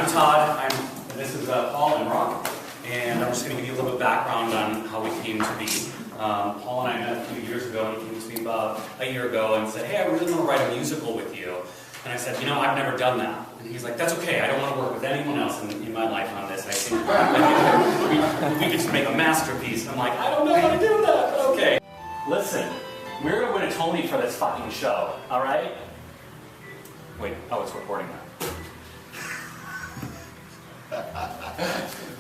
I'm Todd. This is Paul and Rock, and I'm just going to give you a little bit of background on how we came to be. Paul and I met a few years ago, and he came to me about a year ago and said, "Hey, I really want to write a musical with you." And I said, "You know, I've never done that." And he's like, "That's okay. I don't want to work with anyone else in my life on this. I think we could just make a masterpiece." I'm like, "I don't know how to do that, but okay." Listen, we're going to win a Tony for this fucking show, all right? Wait, oh, it's recording now.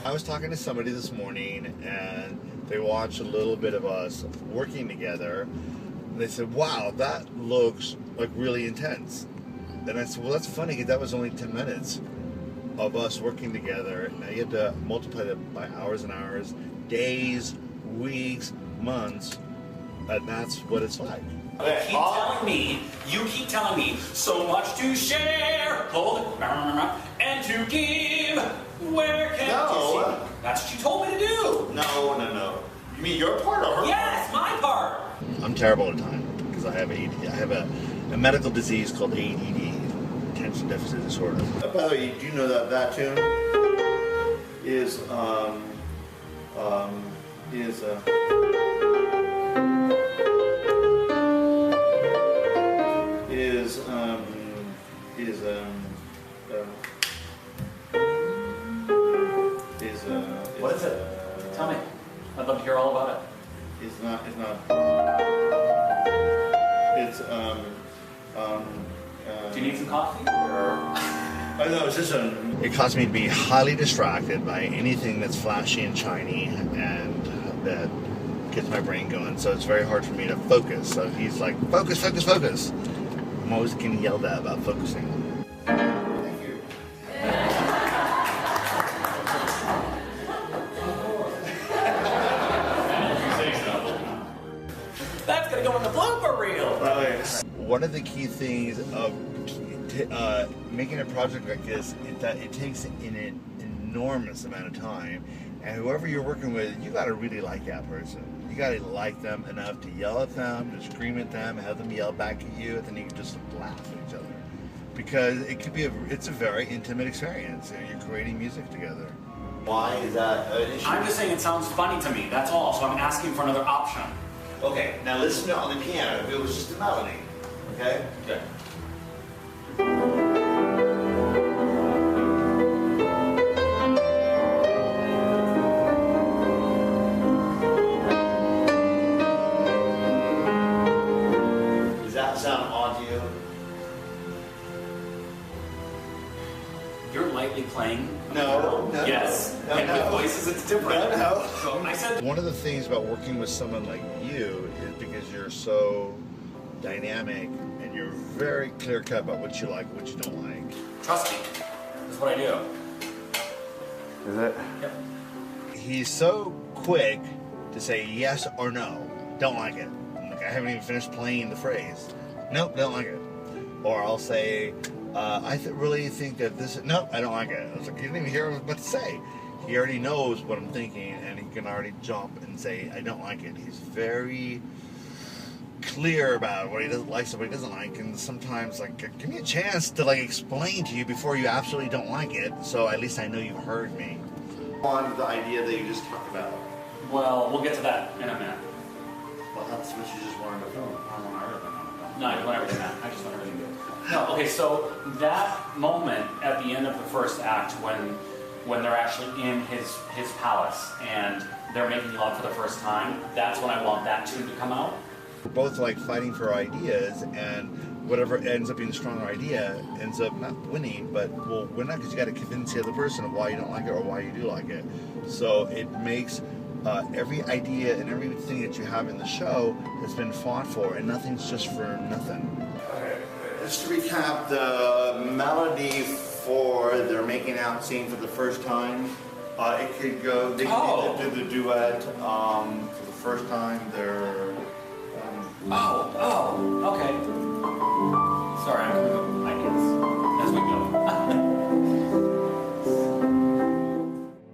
I was talking to somebody this morning, and they watched a little bit of us working together, and they said, "Wow, that looks like really intense." And I said, "Well, that's funny, because that was only 10 minutes of us working together. Now you have to multiply that by hours and hours, days, weeks, months, and that's what it's like." You keep telling me, so much to share, hold, and to give. Where can you see? That's what you told me to do. No. You mean your part or her? Yes, my part. I'm terrible at time because I have ADD. I have a medical disease called ADD, attention deficit disorder. By the way, do you know that tune is what is it? Tell me. I'd love to hear all about it. It's not. Do you need some coffee? Or? I know, it's just it caused me to be highly distracted by anything that's flashy and shiny and that gets my brain going. So it's very hard for me to focus. So he's like, focus. I'm always getting yelled at about focusing. Thank you. That's gonna go in the blooper reel. One of the key things of making a project like this is that it takes an enormous amount of time, and whoever you're working with, you got to really like that person. You got to like them enough to yell at them, to scream at them, have them yell back at you, and then you can just laugh at each other. Because it could be it's a very intimate experience. You're creating music together. Why is that an issue? I'm just saying it sounds funny to me, that's all. So I'm asking for another option. Okay, now listen to on the piano. If it was just a melody, okay? Okay. Does that sound odd to you? You're lightly playing. No. Yes. And with voices, it's different. No. So I said. One of the things about working with someone like you is because you're so dynamic and you're very clear cut about what you like, what you don't like. Trust me. That's what I do. Is it? Yep. He's so quick to say yes or no. Don't like it. Like, I haven't even finished playing the phrase. Nope, don't like it. Or I'll say, I really think that this. Nope, I don't like it. I was like, you didn't even hear what I was about to say. He already knows what I'm thinking, and he can already jump and say, I don't like it. He's very clear about what he doesn't like, what he doesn't like, and sometimes, like, give me a chance to, like, explain to you before you absolutely don't like it, so at least I know you've heard me. On the idea that you just talked about. Well, we'll get to that in a minute. Well, that's what you just wanted to film. I don't want everything on the film. No, I want everything out. I just want everything good. No, okay, so that moment at the end of the first act when they're actually in his palace and they're making love for the first time, that's when I want that tune to come out. We're both like fighting for ideas, and whatever ends up being a stronger idea ends up not winning, but will win out because you got to convince the other person of why you don't like it or why you do like it. So it makes every idea and everything that you have in the show has been fought for, and nothing's just for nothing. Okay, just to recap, the melody for their making out scene for the first time, it could go. They could do the duet for the first time. They're. Okay. Sorry, I'm coming up with ideas as we go.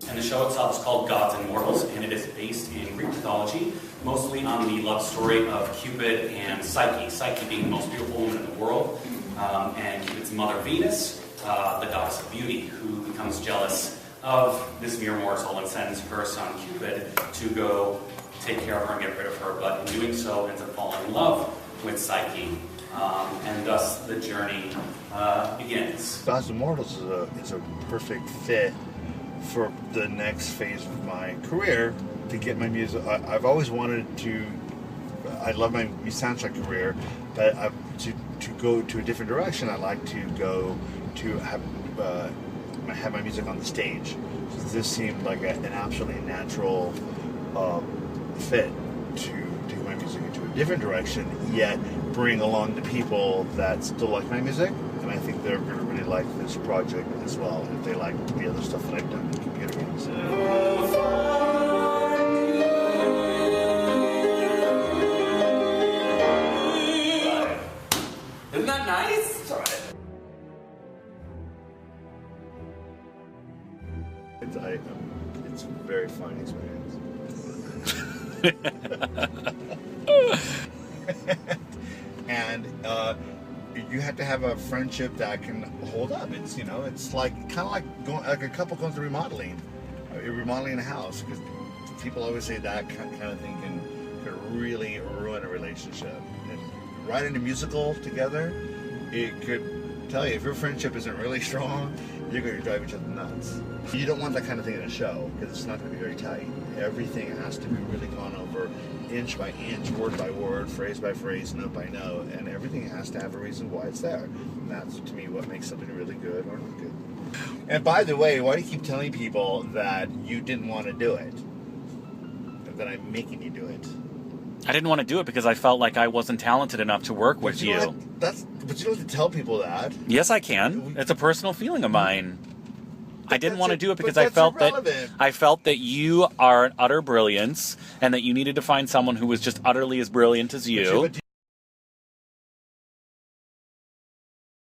And the show itself is called Gods and Mortals, and it is based in Greek mythology, mostly on the love story of Cupid and Psyche. Psyche being the most beautiful woman in the world, and Cupid's mother Venus the goddess of beauty, who becomes jealous of this mere mortal and sends her son Cupid to go take care of her and get rid of her, but in doing so ends up falling in love with Psyche, and thus the journey begins. Gods of Mortals is a perfect fit for the next phase of my career to get my music. I've always wanted to. I love my soundtrack career, but to go to a different direction. I like to go to have my music on the stage. So this seemed like an absolutely natural fit to take my music into a different direction, yet bring along the people that still like my music. And I think they're going to really like this project as well, if they like the other stuff that I've done in computer games. Isn't that nice? It's alright. It's a very fun experience. And you have to have a friendship that can hold up. It's it's like kind of like going like a couple going through remodeling. You're remodeling a house, because people always say that kind of thing can really ruin a relationship. And writing a musical together, it could tell you if your friendship isn't really strong, you're going to drive each other nuts. You don't want that kind of thing in a show, because it's not going to be very tight. Everything has to be really gone over inch by inch, word by word, phrase by phrase, note by note, and everything has to have a reason why it's there. And that's, to me, what makes something really good or not good. And by the way, why do you keep telling people that you didn't want to do it? That I'm making you do it? I didn't want to do it because I felt like I wasn't talented enough to work with you. But you don't have to tell people that. Yes, I can. It's a personal feeling of mine. I didn't want to do it because but I felt irrelevant. I felt that you are an utter brilliance, and that you needed to find someone who was just utterly as brilliant as you.